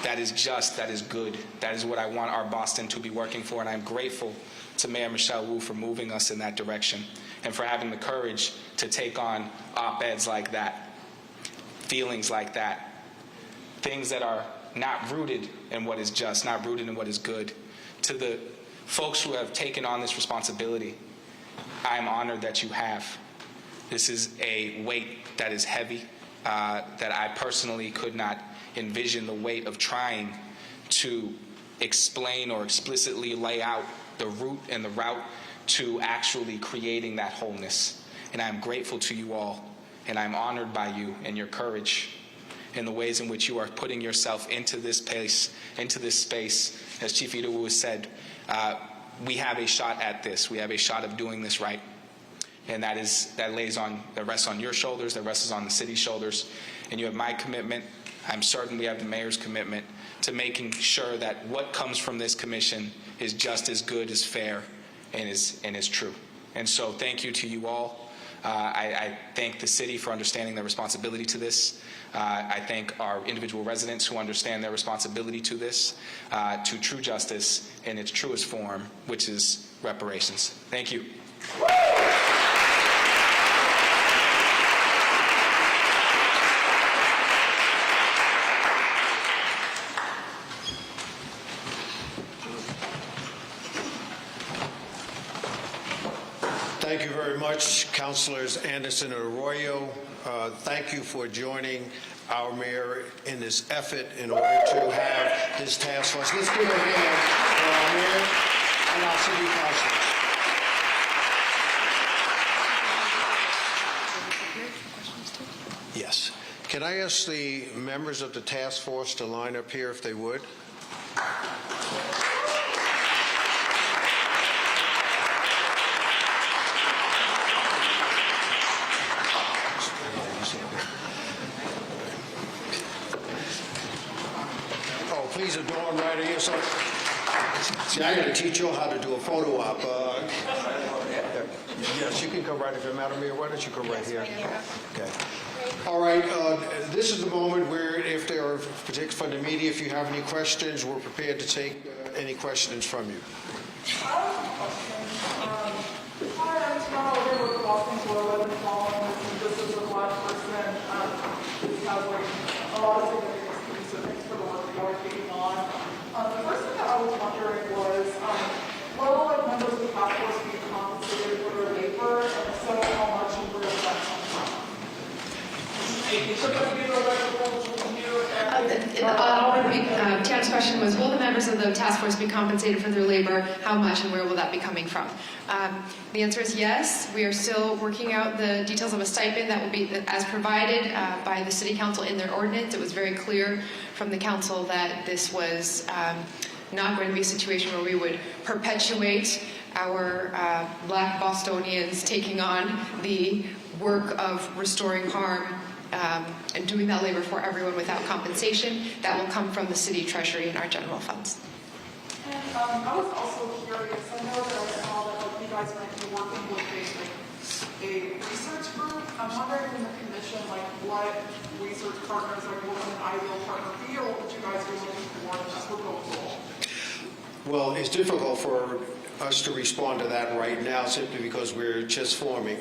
that is just, that is good. That is what I want our Boston to be working for, and I'm grateful to Mayor Michelle Wu for moving us in that direction and for having the courage to take on op-eds like that, feelings like that, things that are not rooted in what is just, not rooted in what is good. To the folks who have taken on this responsibility, I'm honored that you have. This is a weight that is heavy, that I personally could not envision the weight of trying to explain or explicitly lay out the route and the route to actually creating that wholeness. And I'm grateful to you all, and I'm honored by you and your courage in the ways in which you are putting yourself into this place, into this space. As Chief Idowu has said, we have a shot at this. We have a shot of doing this right. And that rests on your shoulders, that rests on the city's shoulders. And you have my commitment. I'm certain we have the mayor's commitment to making sure that what comes from this commission is just as good, as fair, and is true. And so thank you to you all. I thank the city for understanding their responsibility to this. I thank our individual residents who understand their responsibility to this, to true justice in its truest form, which is reparations. Thank you.
Thank you very much, Councilors Anderson and Arroyo. Thank you for joining our mayor in this effort in order to have this task force. Let's give a hand for our mayor and our city councilors. Yes. Can I ask the members of the task force to line up here if they would? Please adorn right here. So, see, I got to teach you how to do a photo op. Yes, you can come right here. Madam Mayor, why don't you come right here? Okay. All right. This is the moment where, if there are, particularly from the media, if you have any questions, we're prepared to take any questions from you.
Hi, I'm Scott with Boston Soil. I've been following this as a Black person. This has a lot of significance, so thanks for the work that y'all are taking on. The first thing that I was wondering was, will members of the task force be compensated for their labor, and
Tam's question was, will the members of the task force be compensated for their labor? How much and where will that be coming from? The answer is yes. We are still working out the details of a stipend that will be as provided by the City Council in their ordinance. It was very clear from the Council that this was not going to be a situation where we would perpetuate our Black Bostonians taking on the work of restoring harm and doing that labor for everyone without compensation. That will come from the city treasury and our general funds.
And I was also curious, I know that I saw that you guys might be working with a research group. I'm wondering in the commission, what research partners, what would an ideal partner be, or what would you guys be looking for in this proposal?
Well, it's difficult for us to respond to that right now simply because we're just forming,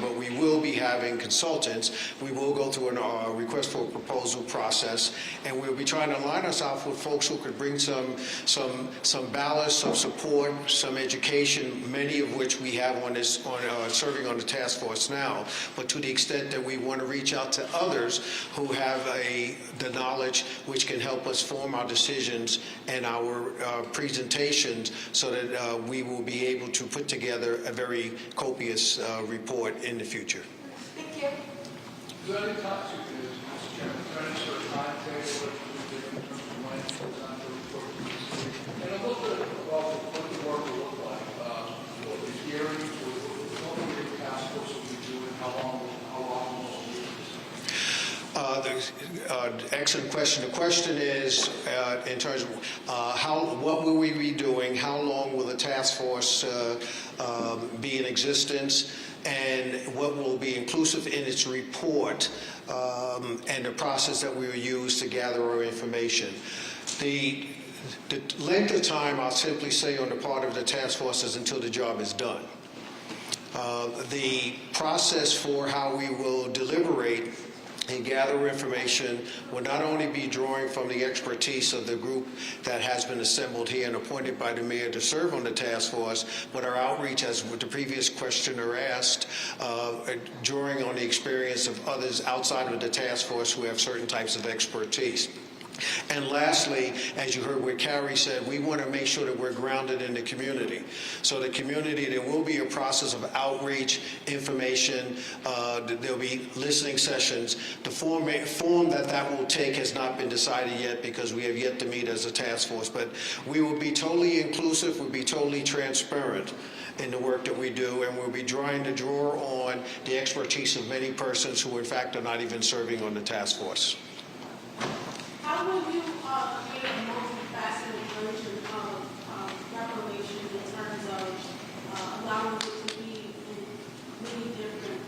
but we will be having consultants. We will go through a request for a proposal process, and we'll be trying to align ourselves with folks who could bring some ballast, some support, some education, many of which we have serving on the task force now. But to the extent that we want to reach out to others who have the knowledge which can help us form our decisions and our presentations so that we will be able to put together a very copious report in the future.
Thank you.
Is there any concept, Mr. Chairman, is there any sort of timetable that we did in terms of when it goes on to report to the city? And a little bit about what the work will look like, what the hearings, what the task force will be doing, how long will it be?
Excellent question. The question is, in terms of what will we be doing, how long will the task force be in existence, and what will be inclusive in its report, and the process that we will use to gather our information. The length of time, I'll simply say on the part of the task force, is until the job is done. The process for how we will deliberate and gather information will not only be drawing from the expertise of the group that has been assembled here and appointed by the mayor to serve on the task force, but our outreach, as the previous questioner asked, drawing on the experience of others outside of the task force who have certain types of expertise. And lastly, as you heard what Carrie said, we want to make sure that we're grounded in the community. So the community, there will be a process of outreach, information, there'll be listening sessions. The form that will take has not been decided yet because we have yet to meet as a task force, but we will be totally inclusive, we'll be totally transparent in the work that we do, and we'll be trying to draw on the expertise of many persons who in fact are not even serving on the task force.
How will you create a multifaceted version of reparations in terms of allowing it to be in many different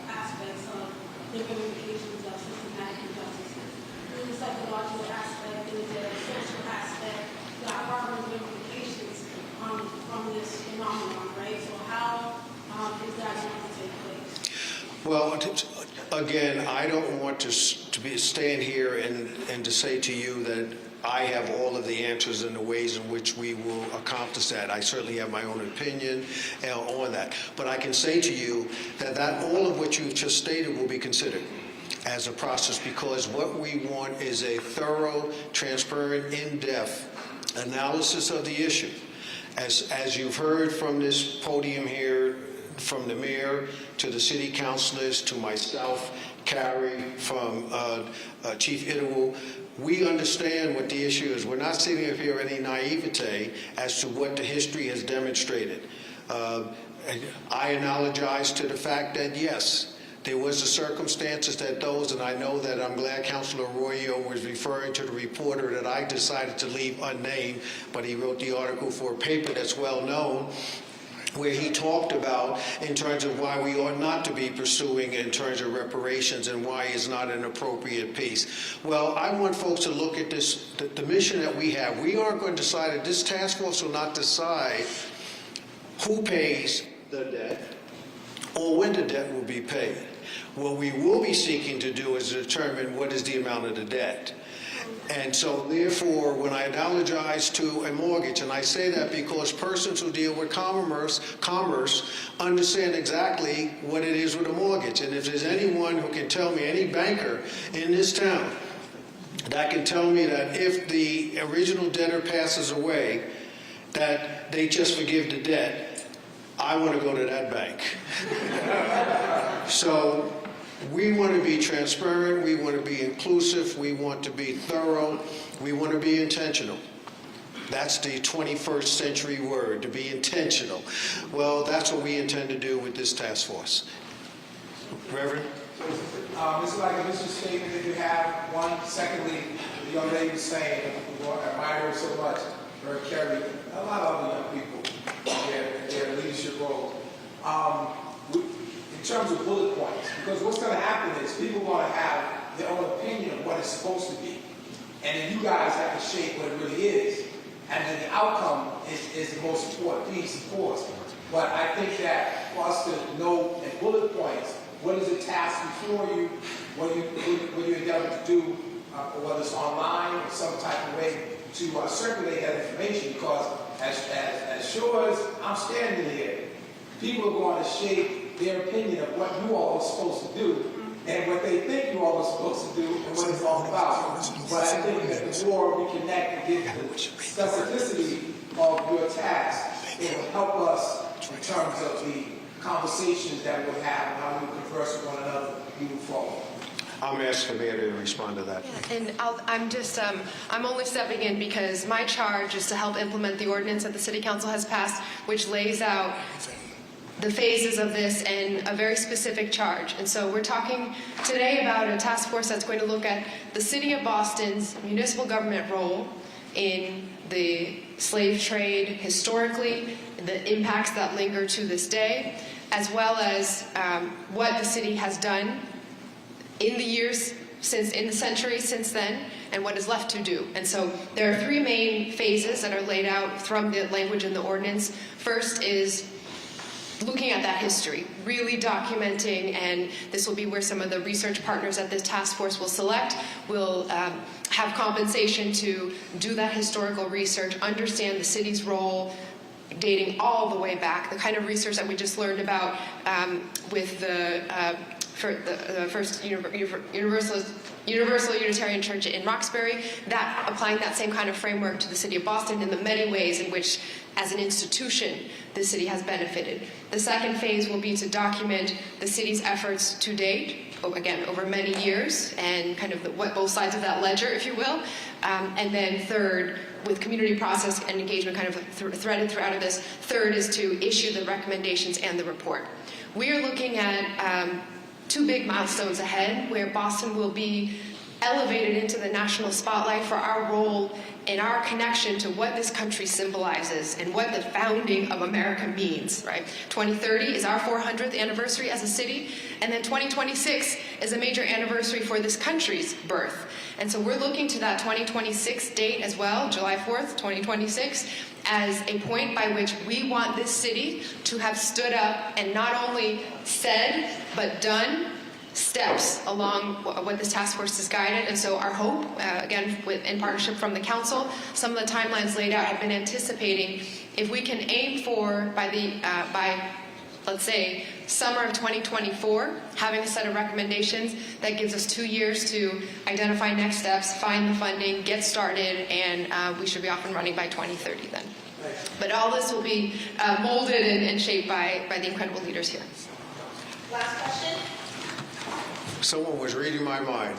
aspects of the ramifications of systematic injustices? There's a psychological aspect, there's a social aspect, there are ramifications from this phenomenon, right? So how is that going to take place?
Well, again, I don't want to stand here and to say to you that I have all of the answers and the ways in which we will accomplish that. I certainly have my own opinion on that. But I can say to you that all of what you've just stated will be considered as a process, because what we want is a thorough, transparent, in-depth analysis of the issue. As you've heard from this podium here, from the mayor to the city councilors to myself, Carrie, from Chief Idawu, we understand what the issue is. We're not sitting up here any naivete as to what the history has demonstrated. I analogize to the fact that, yes, there was the circumstances that those, and I know that I'm glad Councilor Arroyo was referring to the reporter that I decided to leave unnamed, but he wrote the article for a paper that's well known, where he talked about in terms of why we ought not to be pursuing in terms of reparations and why it's not an appropriate piece. Well, I want folks to look at this, the mission that we have. We aren't going to decide, this task force will not decide who pays the debt or when the debt will be paid. What we will be seeking to do is determine what is the amount of the debt. And so, therefore, when I analogize to a mortgage, and I say that because persons who deal with commerce understand exactly what it is with a mortgage. And if there's anyone who can tell me, any banker in this town that can tell me that if the original debtor passes away, that they just forgive the debt, I want to go to that bank. So we want to be transparent, we want to be inclusive, we want to be thorough, we want to be intentional. That's the 21st century word, to be intentional. Well, that's what we intend to do with this task force. Reverend?
Mr. Like a mission statement that you have, one. Secondly, the young lady was saying, we admire her so much, her carry a lot of other young people in their leadership role. In terms of bullet points, because what's going to happen is people are going to have their own opinion of what it's supposed to be. And then you guys have to shape what it really is. And then the outcome is the most important piece, of course. But I think that for us to know in bullet points, what is the task before you, what you endeavor to do, whether it's online or some type of way to circulate that information, because as sure as I'm standing here, people are going to shape their opinion of what you all are supposed to do and what they think you all are supposed to do and what it's all about. But I think that the more we connect and get the specificity of your task, it will help us in terms of the conversations that we'll have and how we converse with one another moving forward.
I'm asking the mayor to respond to that.
And I'm only stepping in because my charge is to help implement the ordinance that the City Council has passed, which lays out the phases of this and a very specific charge. And so we're talking today about a task force that's going to look at the City of Boston's municipal government role in the slave trade historically, the impacts that linger to this day, as well as what the city has done in the years since, in the century since then, and what is left to do. And so there are three main phases that are laid out from the language in the ordinance. First is looking at that history, really documenting, and this will be where some of the research partners at this task force will select, will have compensation to do that historical research, understand the city's role, dating all the way back, the kind of research that we just learned about with the first Universal Unitarian Church in Roxbury, that applying that same kind of framework to the City of Boston in the many ways in which, as an institution, the city has benefited. The second phase will be to document the city's efforts to date, again, over many years, and kind of what both sides of that ledger, if you will. And then third, with community process and engagement kind of threaded throughout of this, third is to issue the recommendations and the report. We are looking at two big milestones ahead where Boston will be elevated into the national spotlight for our role and our connection to what this country symbolizes and what the founding of America means, right? 2030 is our 400th anniversary as a city, and then 2026 is a major anniversary for this country's birth. And so we're looking to that 2026 date as well, July 4th, 2026, as a point by which we want this city to have stood up and not only said, but done steps along what this task force has guided. And so our hope, again, in partnership from the council, some of the timelines laid out have been anticipating if we can aim for by let's say summer of 2024, having a set of recommendations that gives us 2 years to identify next steps, find the funding, get started, and we should be off and running by 2030 then. But all this will be molded and shaped by the incredible leaders here.
Last question.
Someone was reading my mind.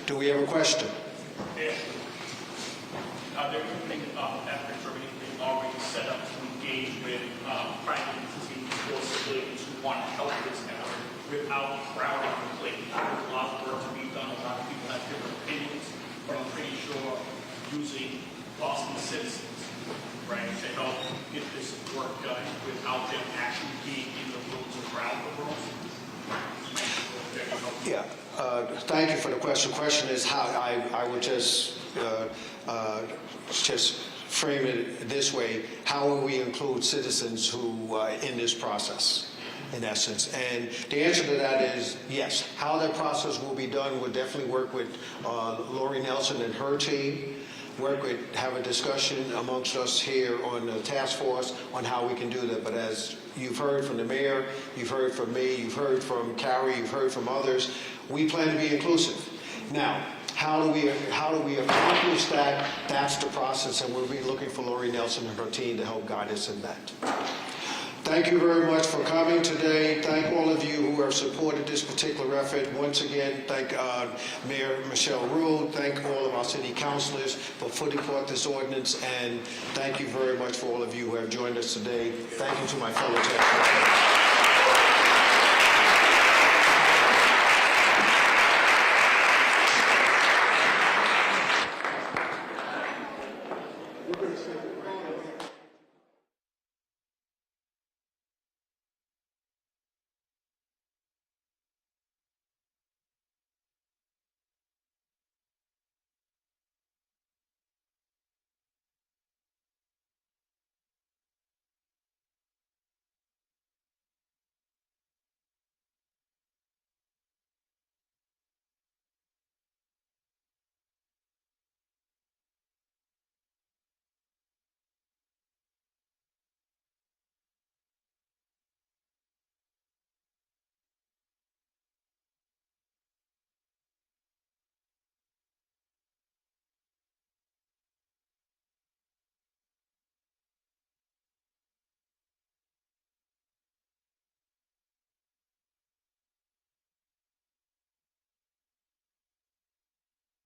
Do we have a question?
Yeah. There are many efforts already set up to engage with private entities or civilians who want to help this effort without crowding the plate. There's a lot of work to be done. A lot of people have different opinions, but I'm pretty sure using Boston citizens, right, to help get this work done without them actually being in the rooms around the rooms.
Yeah. Thank you for the question. Question is how I would just frame it this way: how will we include citizens who in this process, in essence? And the answer to that is yes. How that process will be done, we'll definitely work with Lori Nelson and her team. have a discussion amongst us here on the task force on how we can do that. But as you've heard from the mayor, you've heard from me, you've heard from Carrie, you've heard from others, we plan to be inclusive. Now, how do we accomplish that? That's the process, and we'll be looking for Lori Nelson and her team to help guide us in that. Thank you very much for coming today. Thank all of you who have supported this particular effort. Once again, thank Mayor Michelle Rule. Thank all of our city councilors for putting forth this ordinance. And thank you very much for all of you who have joined us today. Thank you to my fellow taxpayers.